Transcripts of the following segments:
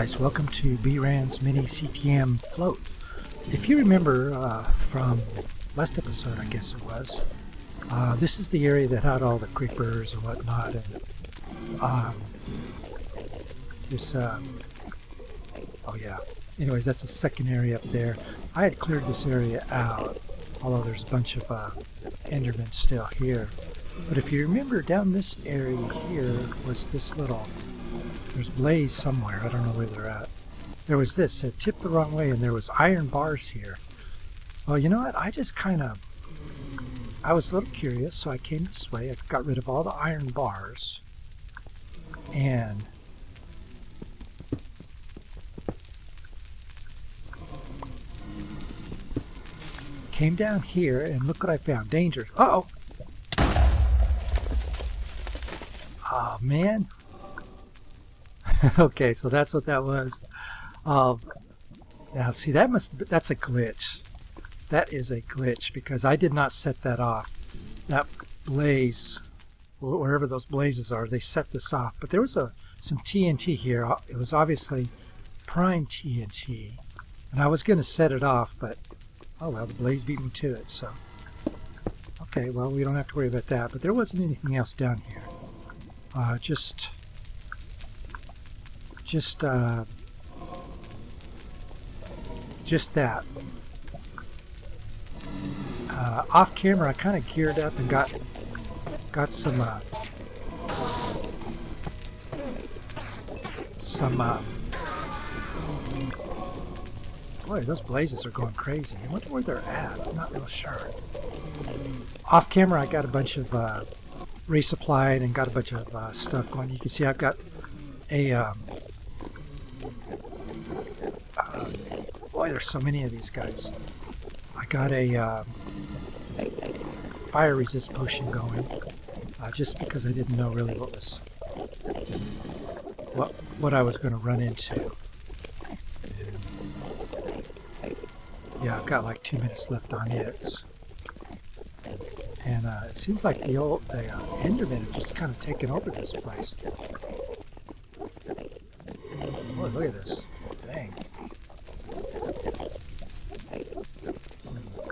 guys, welcome to bRanN's Mini-CTM float. If you remember from last episode, I guess it was, this is the area that had all the creepers and whatnot, and oh yeah, anyways, that's the second area up there. I had cleared this area out, although there's a bunch of Endermen still here. But if you remember, down this area here was this little, there's blaze somewhere, I don't know where they're at. There was this, it tipped the wrong way, and there was iron bars here. Well, you know what, I was a little curious, so I came this way. I got rid of all the iron bars, and came down here, and look what I found. Danger. Uh-oh! Oh, man. Okay, so that's what that was. Now, see, that's a glitch. That is a glitch, because I did not set that off. That blaze, wherever those blazes are, they set this off. But there was some TNT here. It was obviously prime TNT. And I was going to set it off, but, oh well, the blaze beat me to it, so. Okay, well, we don't have to worry about that. But there wasn't anything else down here. Just that. Off camera, I kind of geared up and got some boy, those blazes are going crazy. I wonder where they're at. I'm not real sure. Off camera, I got a bunch of resupplied and got a bunch of stuff going. You can see I've got a boy, there's so many of these guys. I got a fire resist potion going, just because I didn't know really what I was going to run into. Yeah, I've got like 2 minutes left on it. And it seems like the Endermen have just kind of taken over this place. Boy, look at this. Dang.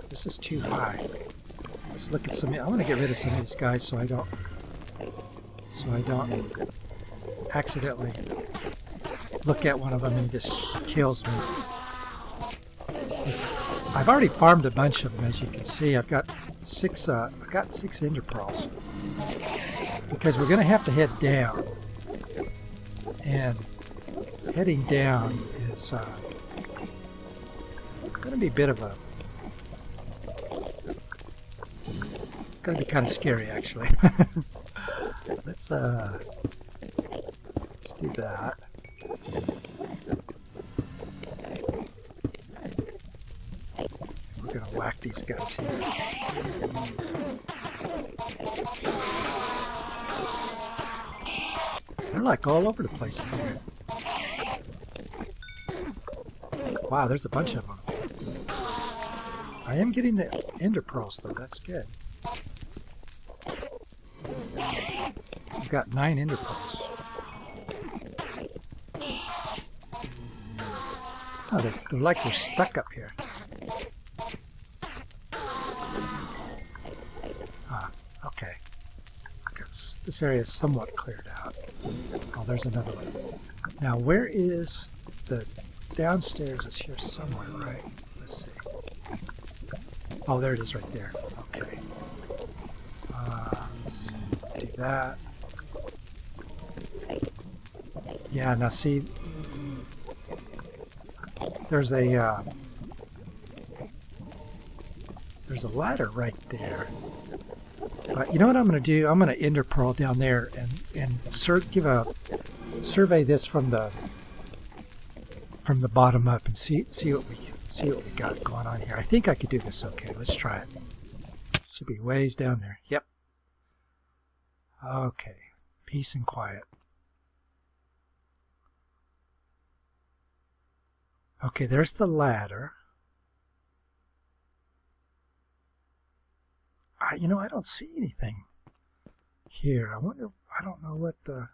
This is too high. Let's look at some. I want to get rid of some of these guys so I don't accidentally look at one of them and it just kills me. I've already farmed a bunch of them, as you can see. I've got six ender pearls because we're going to have to head down, and heading down is going to be a bit of a going to be kind of scary, actually. Let's do that. We're going to whack these guys here. They're like all over the place in here. Wow, there's a bunch of them. I am getting the ender pearls, though. That's good. I've got 9 ender pearls. Oh, they're like they're stuck up here. Okay. This area is somewhat cleared out. Oh, there's another one. Now, where is the downstairs? Is here somewhere, right? Let's see. Oh, there it is right there. Okay. Let's do that. Yeah, now see, there's a ladder right there. But you know what I'm going to do? I'm going to ender pearl down there and give a survey this from the bottom up and see what we got going on here. I think I could do this okay. Let's try it. Should be ways down there. Yep. Okay. Peace and quiet. Okay, there's the ladder. You know, I don't see anything here. I don't know what the...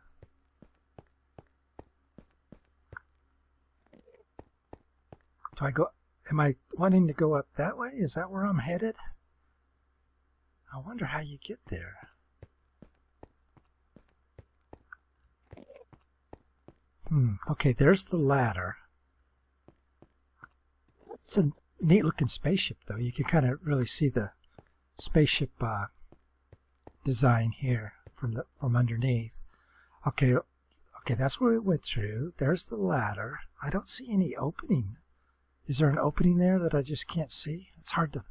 Do I go? Am I wanting to go up that way? Is that where I'm headed? I wonder how you get there. Okay, there's the ladder. It's a neat looking spaceship though. You can kind of really see the spaceship design here from underneath. Okay, that's where we went through. There's the ladder. I don't see any opening. Is there an opening there that I just can't see? It's hard to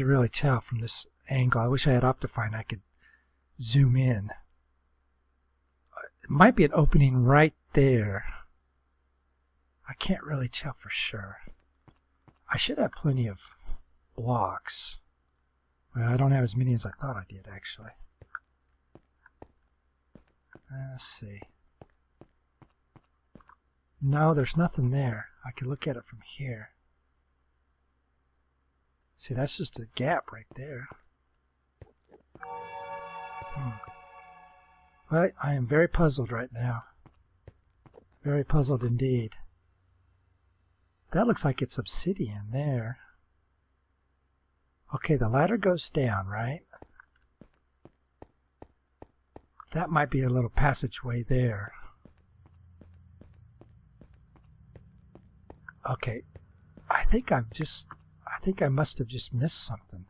really tell from this angle. I wish I had Optifine. I could zoom in. It might be an opening right there. I can't really tell for sure. I should have plenty of blocks. Well, I don't have as many as I thought I did, actually. Let's see. No, there's nothing there. I can look at it from here. See, that's just a gap right there. But I am very puzzled right now. Very puzzled indeed. That looks like it's obsidian there. Okay, the ladder goes down, right? That might be a little passageway there. Okay, I think I must have just missed something.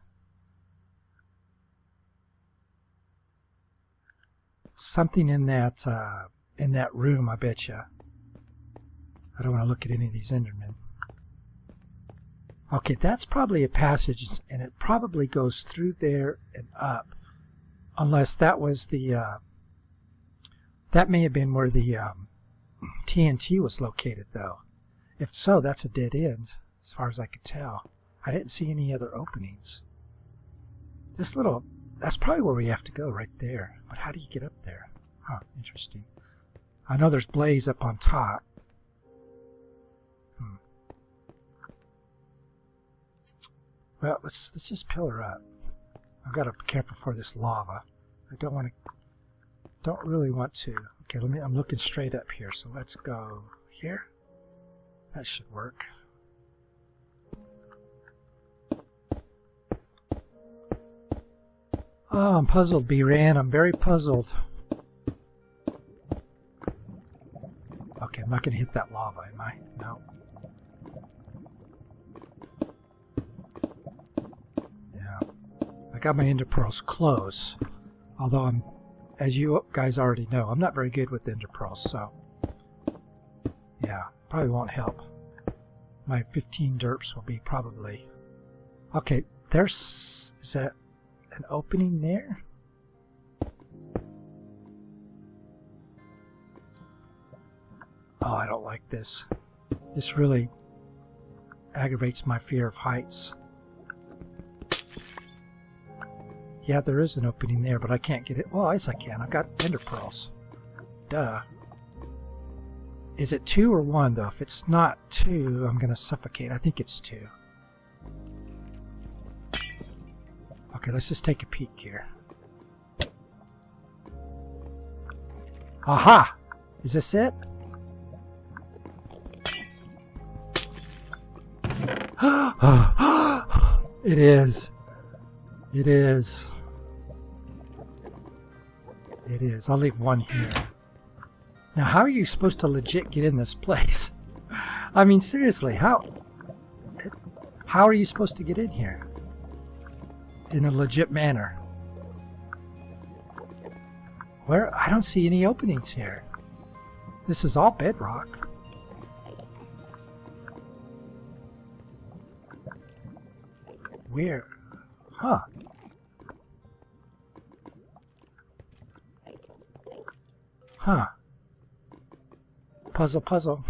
Something in that room, I bet you. I don't want to look at any of these Endermen. Okay, that's probably a passage, and it probably goes through there and up. Unless that was the... that may have been where the TNT was located, though. If so, that's a dead end, as far as I could tell. I didn't see any other openings. That's probably where we have to go, right there. But how do you get up there? Huh, interesting. I know there's blaze up on top. Well, let's just pillar up. I've got to be careful for this lava. I don't really want to. Okay, I'm looking straight up here, so let's go here. That should work. Oh, I'm puzzled, bRan. I'm very puzzled. Okay, I'm not going to hit that lava, am I? No. Yeah. I got my ender pearls close. Although as you guys already know, I'm not very good with ender pearls, so... yeah, probably won't help. My 15 derps will be probably... Okay, is that an opening there? Oh, I don't like this. This really aggravates my fear of heights. Yeah, there is an opening there, but I can't get it. Well, yes, I can. I've got ender pearls. Duh. Is it 2 or 1, though? If it's not 2, I'm going to suffocate. I think it's 2. Okay, let's just take a peek here. Aha! Is this it? It is. It is. It is. I'll leave 1 here. Now, how are you supposed to legit get in this place? I mean, seriously, how are you supposed to get in here? In a legit manner. Where? I don't see any openings here. This is all bedrock. Where? Huh. Huh. Puzzle, puzzle.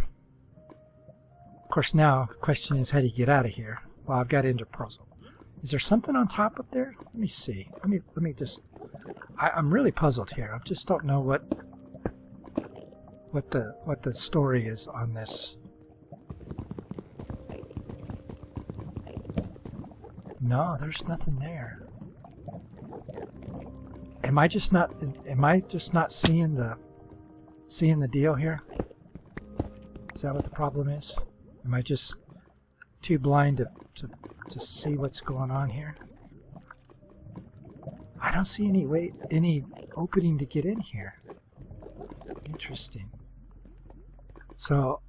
Of course, now the question is, how do you get out of here? Well, I've got ender puzzle. Is there something on top up there? Let me see. Let me just... I'm really puzzled here. I just don't know what the story is on this. No, there's nothing there. Am I just not seeing the deal here? Is that what the problem is? Am I just too blind to see what's going on here. I don't see any opening to get in here. Interesting. So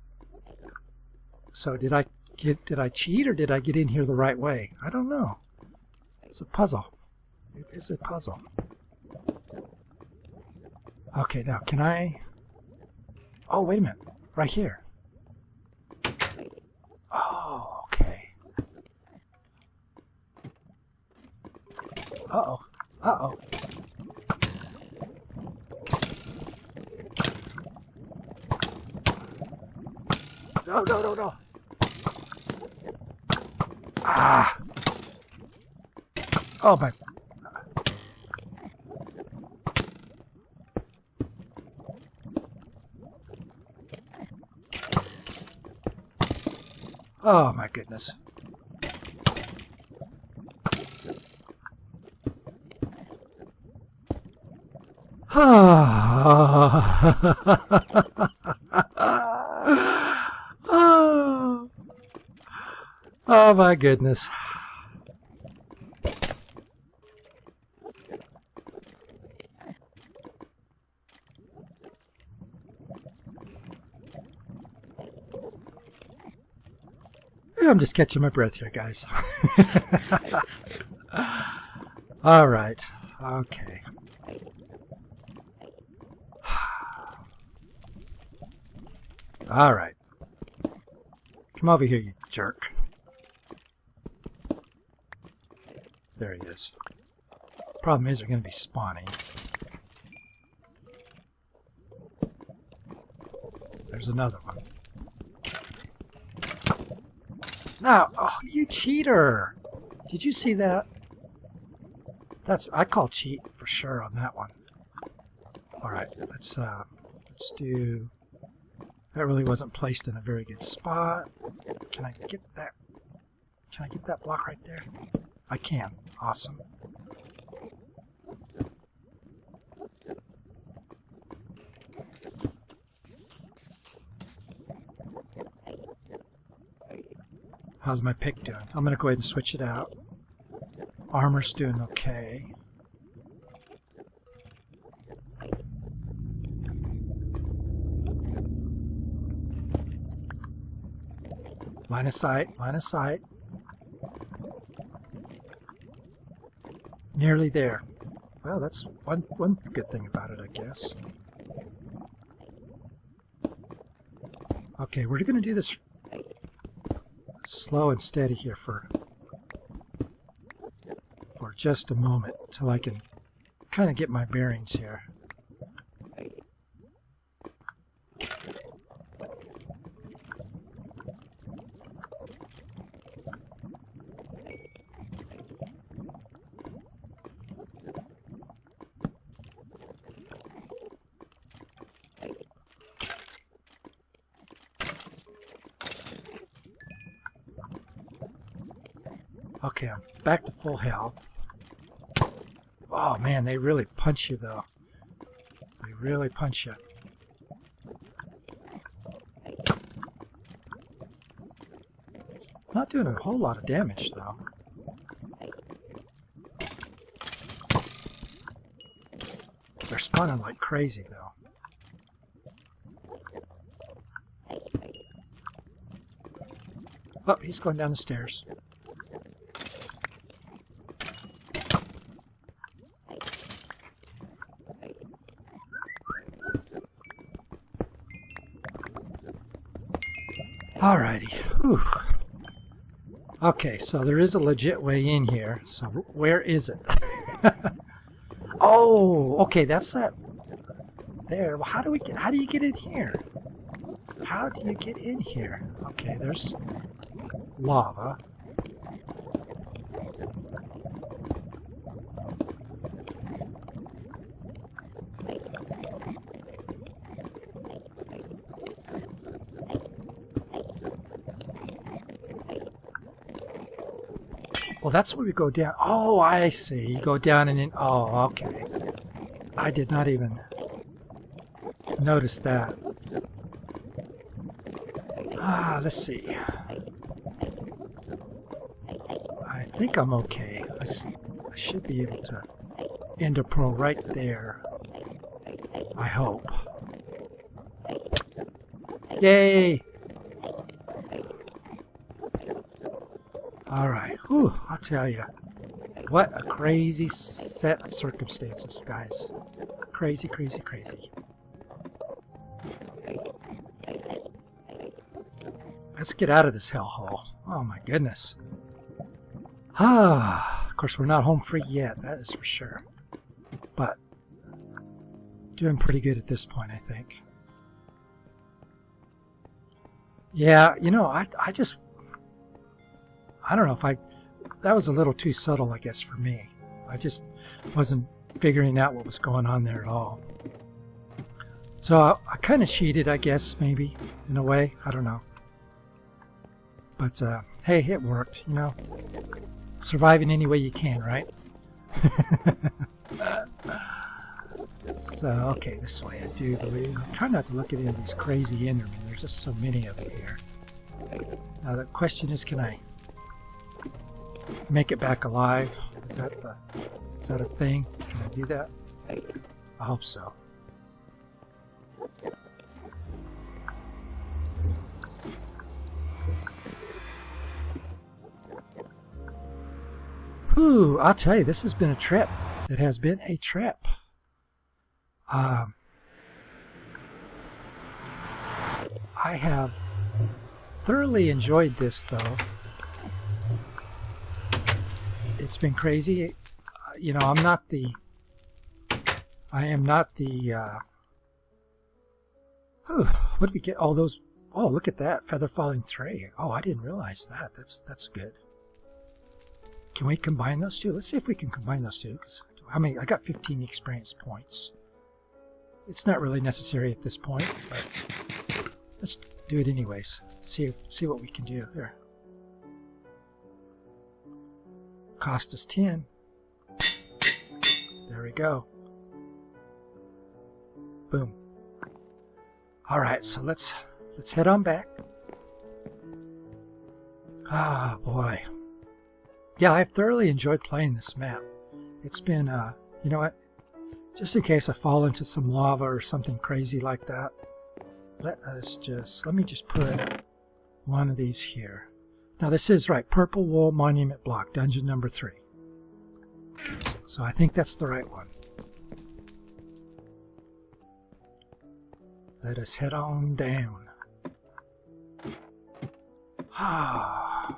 did I cheat or did I get in here the right way? I don't know. It's a puzzle. It is a puzzle. Okay, now can I... Oh, wait a minute. Right here. Oh, okay. Uh-oh. Uh-oh. No, no, no, no. Ah. Oh, my... Oh, my goodness. Oh, my goodness. I'm just catching my breath here, guys. All right. Okay. All right. Come over here, you jerk. There he is. Problem is, they're going to be spawning. There's another one. No! Oh, you cheater! Did you see that? I call cheat for sure on that one. All right, let's do. That really wasn't placed in a very good spot. Can I get that? Can I get that block right there? I can. Awesome. How's my pick doing? I'm going to go ahead and switch it out. Armor's doing okay. Line of sight, line of sight. Nearly there. Well, that's one good thing about it, I guess. Okay, we're going to do this slow and steady here for just a moment till I can kind of get my bearings here. Okay, I'm back to full health. Oh man, they really punch you though. They really punch you. Not doing a whole lot of damage though. They're spawning like crazy though. Oh, he's going down the stairs. Alrighty. Whew. Okay, so there is a legit way in here. So where is it? Oh, okay, that's that. There. Well, how do you get in here? How do you get in here? Okay, there's lava. Well, that's where we go down. Oh, I see. You go down and then... Oh, okay. I did not even notice that. Ah, let's see. think I'm okay. I should be able to end a pro right there. I hope. Yay! Alright, whew, I'll tell you. What a crazy set of circumstances, guys. Crazy, crazy, crazy. Let's get out of this hellhole. Oh my goodness. Ah, of course we're not home free yet, that is for sure. But doing pretty good at this point, I think. Yeah, you know, I don't know if that was a little too subtle, I guess, for me. I just wasn't figuring out what was going on there at all. So I kind of cheated, I guess, maybe, in a way. I don't know. But, hey, it worked, you know. Surviving any way you can, right? So, okay, this way I do believe. I'm trying not to look at any of these crazy Endermen. There's just so many of them here. Now, the question is, can I make it back alive? Is that a thing? Can I do that? I hope so. Whew, I'll tell you, this has been a trip. It has been a trip. I have thoroughly enjoyed this, though. It's been crazy. You know, I am not the what did we get? All those, oh, look at that, feather falling tray. Oh, I didn't realize that. That's good. Can we combine those two? Let's see if we can combine those two. Because I got 15 experience points. It's not really necessary at this point, but let's do it anyways. See what we can do here. Cost us 10. There we go. Boom. All right, so let's head on back. Ah, boy. Yeah, I've thoroughly enjoyed playing this map. It's been, you know what? Just in case I fall into some lava or something crazy like that, let me just put one of these here. Now this is right, Purple Wool Monument Block, dungeon number 3. Okay, so I think that's the right one. Let us head on down. Ah.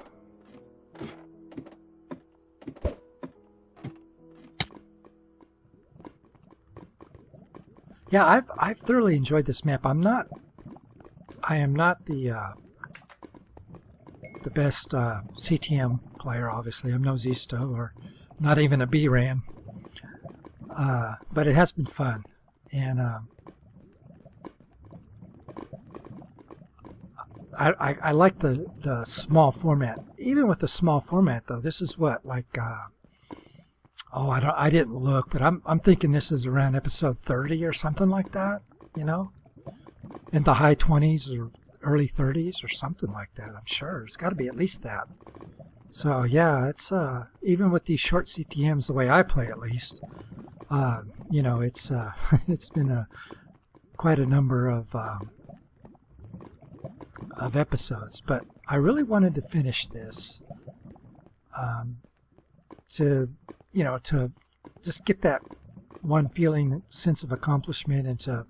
Yeah, I've thoroughly enjoyed this map. I am not the best CTM player, obviously. I'm no Zisto or not even a bRan. But it has been fun. And I like the small format. Even with the small format, though, this is what, like, oh, I didn't look, but I'm thinking this is around episode 30 or something like that, you know? In the high 20s or early 30s or something like that, I'm sure. It's got to be at least that. So, yeah, it's even with these short CTMs, the way I play at least, you know, it's it's been quite a number of episodes. But I really wanted to finish this to just get that one feeling, sense of accomplishment, and to,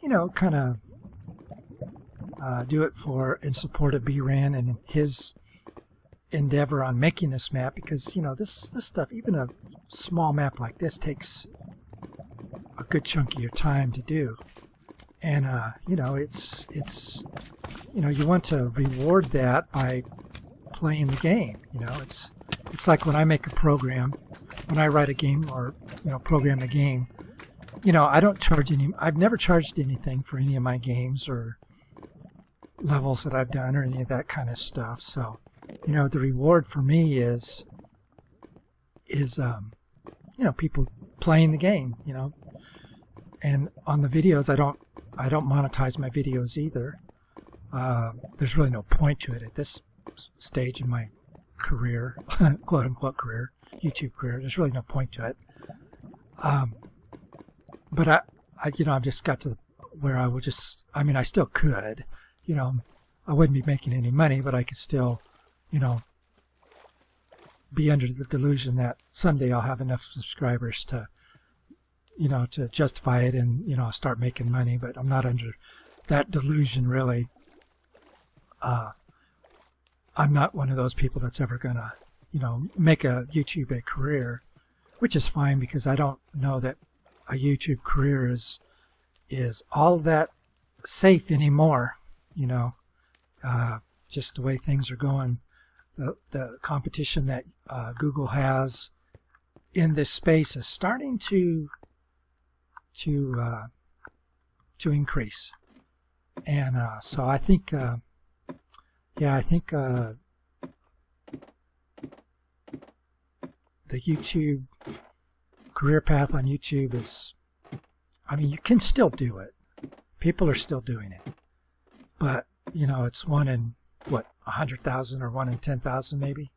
you know, kind of do it in support of bRan and his endeavor on making this map, because, you know, this stuff, even a small map like this, takes a good chunk of your time to do. And you know, it's you know, you want to reward that by playing the game. You know, it's like when I make a program, when I write a game or, you know, program a game, you know, I've never charged anything for any of my games or levels that I've done or any of that kind of stuff. So, you know, the reward for me is you know, people playing the game, you know. And on the videos, I don't monetize my videos either. There's really no point to it at this stage in my career, quote unquote career, YouTube career. There's really no point to it. But I've just got to where I would just, I still could, I wouldn't be making any money, but I could still, be under the delusion that someday I'll have enough subscribers to, to justify it and, I'll start making money. But I'm not under that delusion, really. I'm not one of those people that's ever going to, make a YouTube a career, which is fine because I don't know that a YouTube career is all that safe anymore, just the way things are going. The competition that Google has in this space is starting to increase, and so I think, I think the YouTube career path on YouTube is, you can still do it. People are still doing it, but it's one in 100,000 or 1 in 10,000 maybe.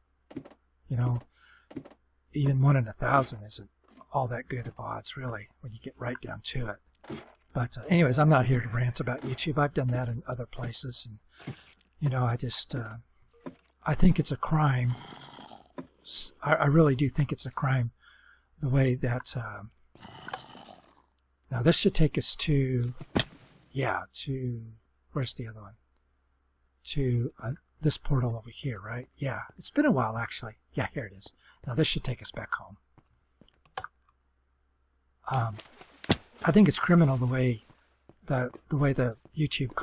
Even 1 in 1,000 isn't all that good of odds, really, when you get right down to it. But anyways, I'm not here to rant about YouTube. I've done that in other places, and I think it's a crime. I really do think it's a crime, the way that. Now this should take us to where's the other one? To this portal over here, right? Yeah, it's been a while actually. Yeah, here it is. Now this should take us back home. I think it's criminal the way the YouTube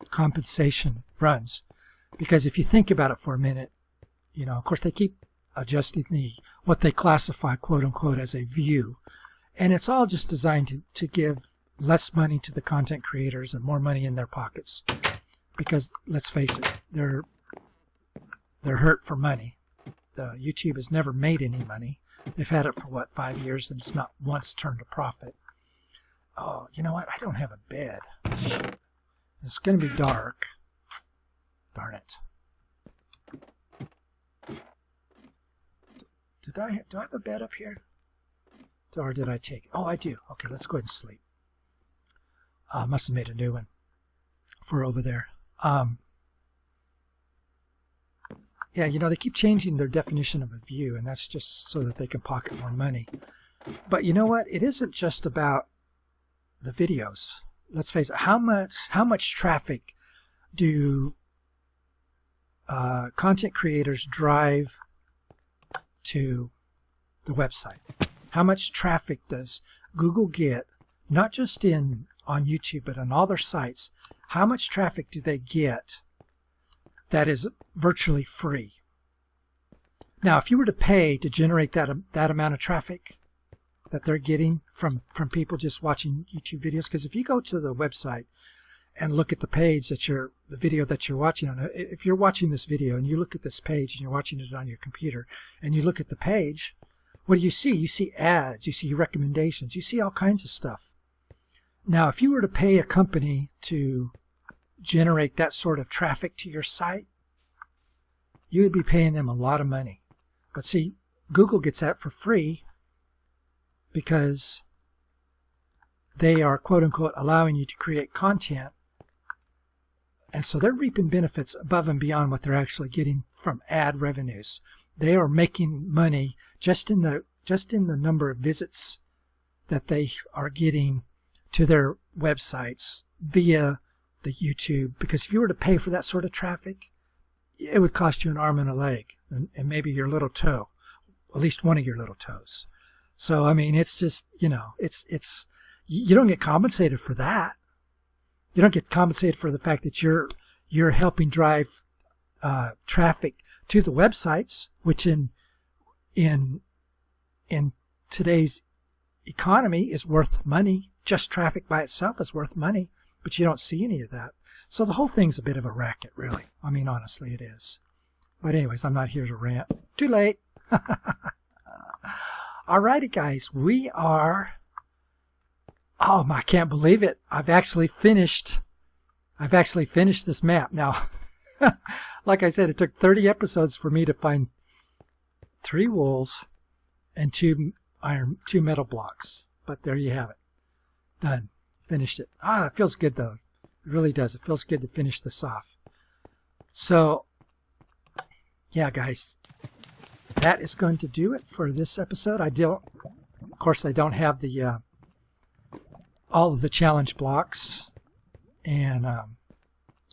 compensation runs, because if you think about it for a minute, of course they keep adjusting what they classify, quote unquote, as a view, and it's all just designed to give less money to the content creators and more money in their pockets, because let's face it, they're hurt for money. YouTube has never made any money. They've had it for 5 years, and it's not once turned a profit. Oh, you know what? I don't have a bed. Shoot. It's going to be dark. Darn it. Do I have a bed up here? Or did I take it? Oh, I do. Okay, let's go ahead and sleep. Must have made a new one for over there. Yeah, they keep changing their definition of a view, and that's just so that they can pocket more money. But you know what? It isn't just about the videos. Let's face it. How much traffic do content creators drive to the website? How much traffic does Google get, not just on YouTube, but on all their sites? How much traffic do they get that is virtually free? Now, if you were to pay to generate that amount of traffic that they're getting from people just watching YouTube videos, because if you go to the website and look at the page the video that you're watching on, if you're watching this video and you look at this page and you're watching it on your computer and you look at the page, what do you see? You see ads, you see recommendations, you see all kinds of stuff. Now, if you were to pay a company to generate that sort of traffic to your site, you would be paying them a lot of money. But see, Google gets that for free because they are, quote unquote, allowing you to create content. And so they're reaping benefits above and beyond what they're actually getting from ad revenues. They are making money just in the number of visits that they are getting to their websites via the YouTube. Because if you were to pay for that sort of traffic, it would cost you an arm and a leg, and maybe your little toe, at least one of your little toes. So it's just, it's you don't get compensated for that. You don't get compensated for the fact that you're helping drive traffic to the websites, which in today's economy is worth money. Just traffic by itself is worth money, but you don't see any of that. So the whole thing's a bit of a racket, really. Honestly, it is. But anyways, I'm not here to rant. Too late. Alrighty, guys. We are... Oh, I can't believe it. I've actually finished this map. Now, Like I said, it took 30 episodes for me to find 3 wools and 2 metal blocks. But there you have it. Done. Finished it. It feels good though. It really does. It feels good to finish this off. So, yeah, guys, that is going to do it for this episode. Of course, I don't have the all of the challenge blocks and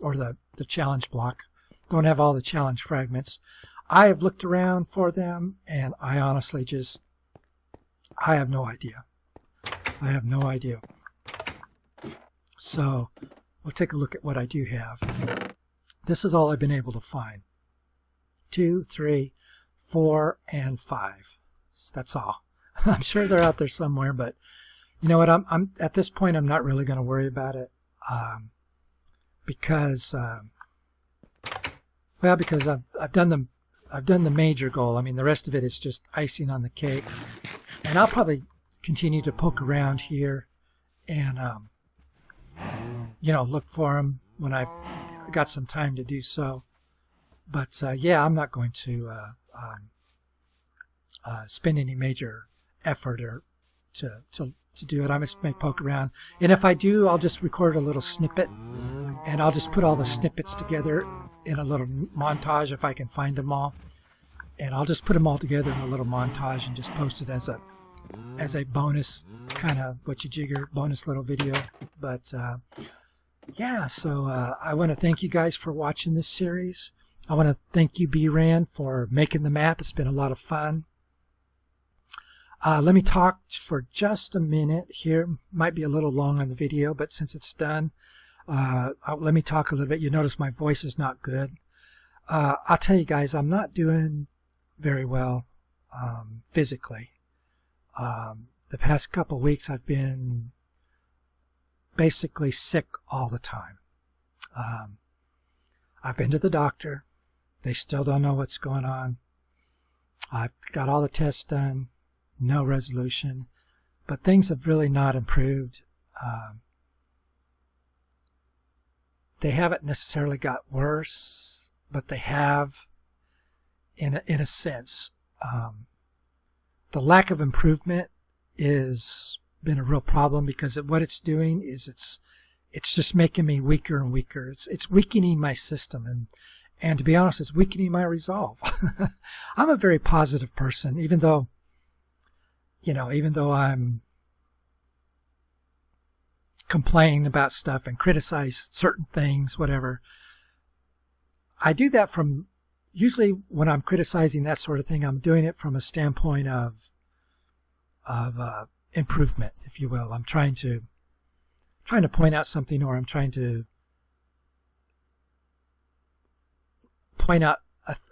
or the challenge block. Don't have all the challenge fragments. I have looked around for them, and I honestly I have no idea. I have no idea. So we'll take a look at what I do have. This is all I've been able to find. 2, 3, 4, and 5. That's all. I'm sure they're out there somewhere, but you know what? I'm at this point, I'm not really going to worry about it, because I've done the major goal. I mean, the rest of it is just icing on the cake, and I'll probably continue to poke around here and look for them when I've got some time to do so. But yeah, I'm not going to spend any major effort or to do it. I just may poke around, and if I do, I'll just record a little snippet, and I'll just put all the snippets together in a little montage if I can find them all, and I'll just put them all together in a little montage and just post it as a bonus kind of whatcha-jigger bonus little video. But yeah, so I want to thank you guys for watching this series. I want to thank you, bRan, for making the map. It's been a lot of fun. Let me talk for just a minute here. Might be a little long on the video, but since it's done, let me talk a little bit. You notice my voice is not good. I'll tell you guys, I'm not doing very well physically. The past couple weeks I've been basically sick all the time. I've been to the doctor. They still don't know what's going on. I've got all the tests done. No resolution. But things have really not improved. They haven't necessarily got worse, but they have in a sense. The lack of improvement is been a real problem, because what it's doing is it's just making me weaker and weaker. It's weakening my system, and to be honest, it's weakening my resolve. I'm a very positive person, even though I'm complaining about stuff and criticize certain things, whatever. I do that from, usually when I'm criticizing that sort of thing, I'm doing it from a standpoint of improvement, if you will. I'm trying to point out something, or I'm trying to point out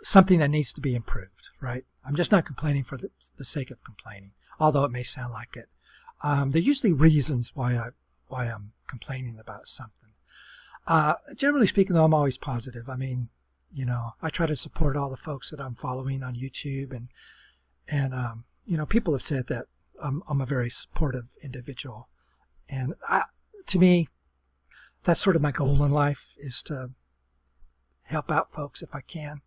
something that needs to be improved, right? I'm just not complaining for the sake of complaining, although it may sound like it. There are usually reasons why I'm complaining about something. Generally speaking, though, I'm always positive. I mean, I try to support all the folks that I'm following on YouTube, and people have said that I'm a very supportive individual, and to me, that's sort of my goal in life, is to help out folks if I can.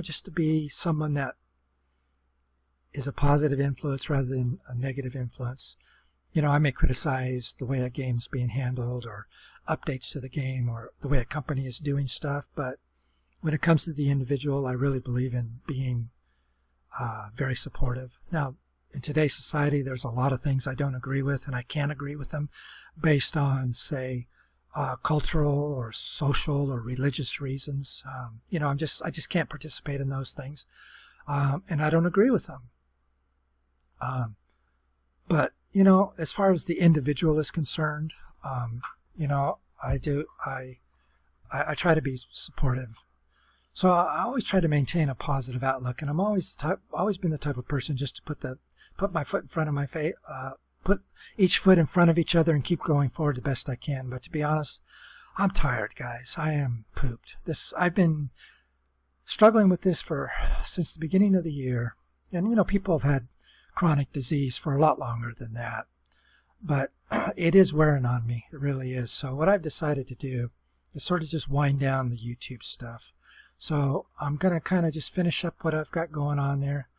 Just to be someone that is a positive influence rather than a negative influence. I may criticize the way a game's being handled, or updates to the game, or the way a company is doing stuff, but when it comes to the individual, I really believe in being very supportive. Now, in today's society, there's a lot of things I don't agree with, and I can't agree with them based on, say, cultural or social or religious reasons. I just can't participate in those things, and I don't agree with them. But as far as the individual is concerned, I try to be supportive. So I always try to maintain a positive outlook, and I'm always been the type of person just to put my foot in front of my face, put each foot in front of each other, and keep going forward the best I can. But to be honest, I'm tired, guys. I am pooped. I've been struggling with this since the beginning of the year, and people have had chronic disease for a lot longer than that, but it is wearing on me. It really is. So what I've decided to do is sort of just wind down the YouTube stuff. So I'm going to kind of just finish up what I've got going on there.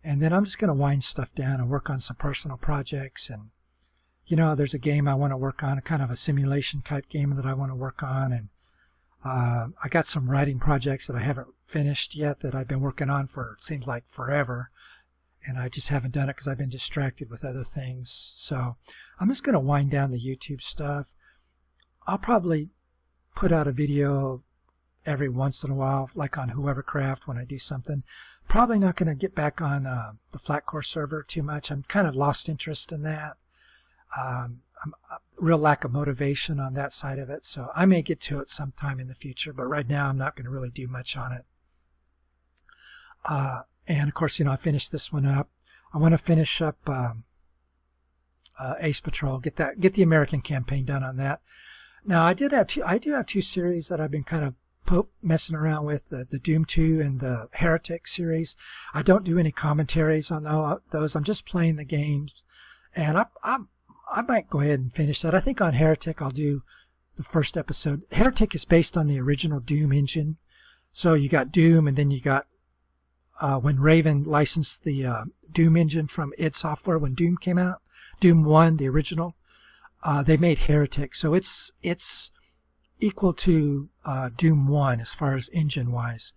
And then I'm just going to wind stuff down and work on some personal projects. And, there's a game I want to work on, kind of a simulation type game that I want to work on. And I got some writing projects that I haven't finished yet that I've been working on for, it seems like, forever. And I just haven't done it because I've been distracted with other things. So I'm just going to wind down the YouTube stuff. I'll probably put out a video every once in a while, like on Whoevercraft when I do something. Probably not going to get back on the Flatcore server too much. I'm kind of lost interest in that. I'm a real lack of motivation on that side of it. So I may get to it sometime in the future, but right now I'm not going to really do much on it. And of course, I finished this one up. I want to finish up Ace Patrol, get the American campaign done on that. Now I do have two series that I've been kind of messing around with, the Doom 2 and the Heretic series. I don't do any commentaries on those. I'm just playing the games, and I might go ahead and finish that. I think on Heretic I'll do the first episode. Heretic is based on the original Doom engine, so you got Doom, and then you got when Raven licensed the Doom engine from id Software when Doom came out, Doom 1, the original, they made Heretic, so it's equal to Doom 1 as far as engine-wise.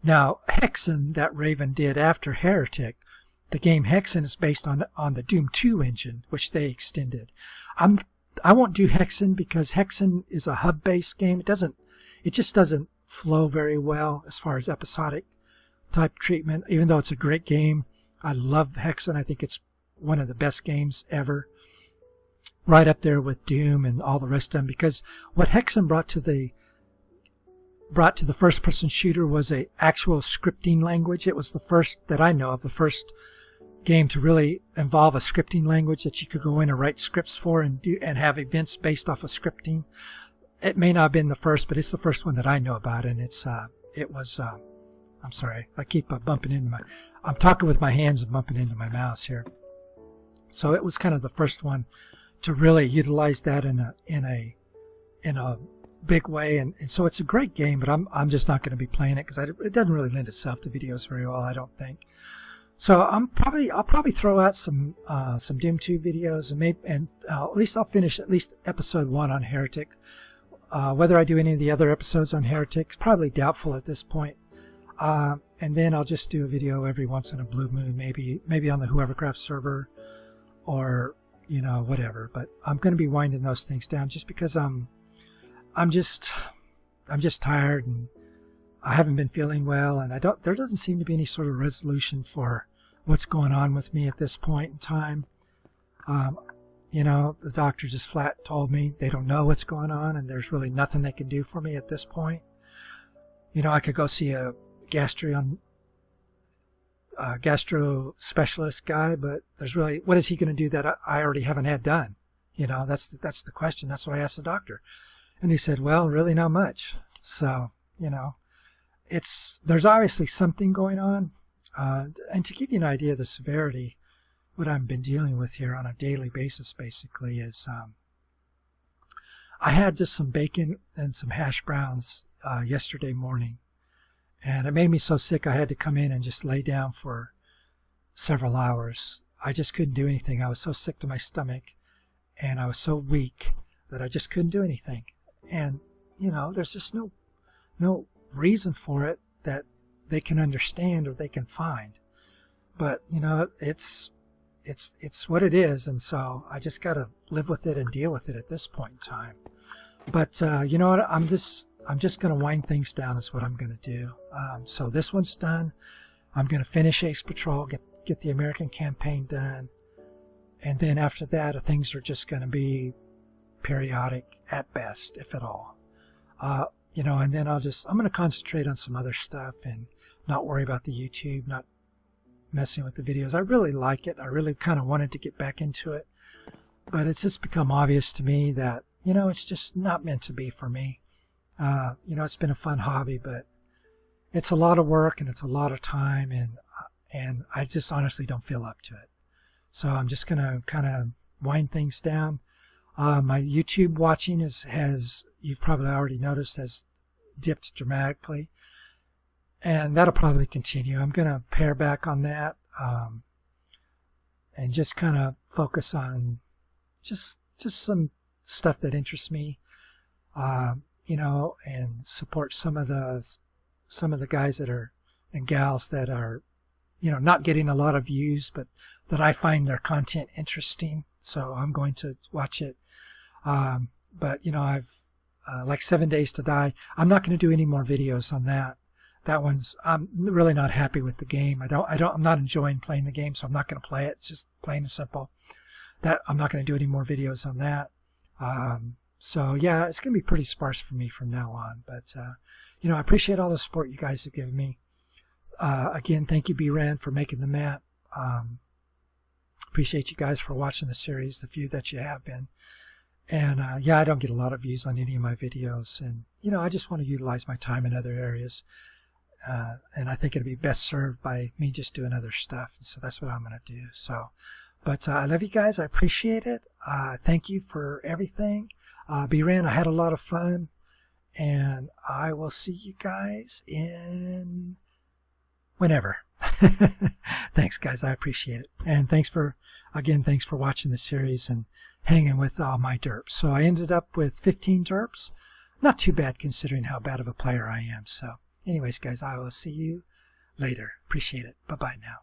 Now, Hexen, that Raven did after Heretic, the game Hexen is based on the Doom 2 engine, which they extended. I won't do Hexen because Hexen is a hub-based game. It just doesn't flow very well as far as episodic type treatment, even though it's a great game. I love Hexen. I think it's one of the best games ever. Right up there with Doom and all the rest of them, because what Hexen brought to the first-person shooter was a actual scripting language. It was the first that I know of, the first game to really involve a scripting language that you could go in and write scripts for and have events based off of scripting. It may not have been the first, but it's the first one that I know about, and I'm sorry, I keep bumping into I'm talking with my hands and bumping into my mouse here. So it was kind of the first one to really utilize that in a big way, and so it's a great game, but I'm just not going to be playing it because it doesn't really lend itself to videos very well, I don't think. So I'll probably throw out some Doom 2 videos, and at least I'll finish at least episode 1 on Heretic. Whether I do any of the other episodes on Heretic is probably doubtful at this point. And then I'll just do a video every once in a blue moon, maybe on the Whoevercraft server, or whatever. But I'm going to be winding those things down just because I'm just tired, and I haven't been feeling well, and there doesn't seem to be any sort of resolution for what's going on with me at this point in time. The doctor just flat told me they don't know what's going on, and there's really nothing they can do for me at this point. I could go see a gastro specialist guy, but there's really, what is he going to do that I already haven't had done? That's the question. That's what I asked the doctor, and he said, well, really not much. So there's obviously something going on, and to give you an idea of the severity, what I've been dealing with here on a daily basis basically is I had just some bacon and some hash browns yesterday morning, and it made me so sick I had to come in and just lay down for several hours. I just couldn't do anything. I was so sick to my stomach, and I was so weak that I just couldn't do anything. And there's just no reason for it that they can understand or they can find. But it's what it is, and so I just got to live with it and deal with it at this point in time. But you know what? I'm just going to wind things down is what I'm going to do. So this one's done. I'm going to finish Ace Patrol, get the American campaign done, and then after that, things are just going to be periodic at best, if at all. And then I'm going to concentrate on some other stuff and not worry about the YouTube, not messing with the videos. I really like it. I really kind of wanted to get back into it, but it's just become obvious to me that, it's just not meant to be for me. It's been a fun hobby, but it's a lot of work and it's a lot of time, and I just honestly don't feel up to it. So I'm just going to kind of wind things down. My YouTube watching has, you've probably already noticed, has dipped dramatically. And that'll probably continue. I'm going to pare back on that and just kind of focus on just some stuff that interests me, you know, and support some of the guys that are and gals that are, you know, not getting a lot of views, but that I find their content interesting. So I'm going to watch it. But, you know, I've like 7 Days to Die. I'm not going to do any more videos on that. That one's, I'm really not happy with the game. I'm not enjoying playing the game, so I'm not going to play it. It's just plain and simple. That I'm not going to do any more videos on that. So yeah, it's going to be pretty sparse for me from now on. But, you know, I appreciate all the support you guys have given me. Again, thank you, bRan, for making the map. Appreciate you guys for watching the series, the few that you have been. And yeah, I don't get a lot of views on any of my videos. And, you know, I just want to utilize my time in other areas. And I think it'd be best served by me just doing other stuff. So that's what I'm going to do. So, but I love you guys. I appreciate it. Thank you for everything. bRan, I had a lot of fun. And I will see you guys in whenever. Thanks, guys. I appreciate it. And thanks for watching the series and hanging with all my derps. So I ended up with 15 derps. Not too bad considering how bad of a player I am. So anyways, guys, I will see you later. Appreciate it. Bye-bye now.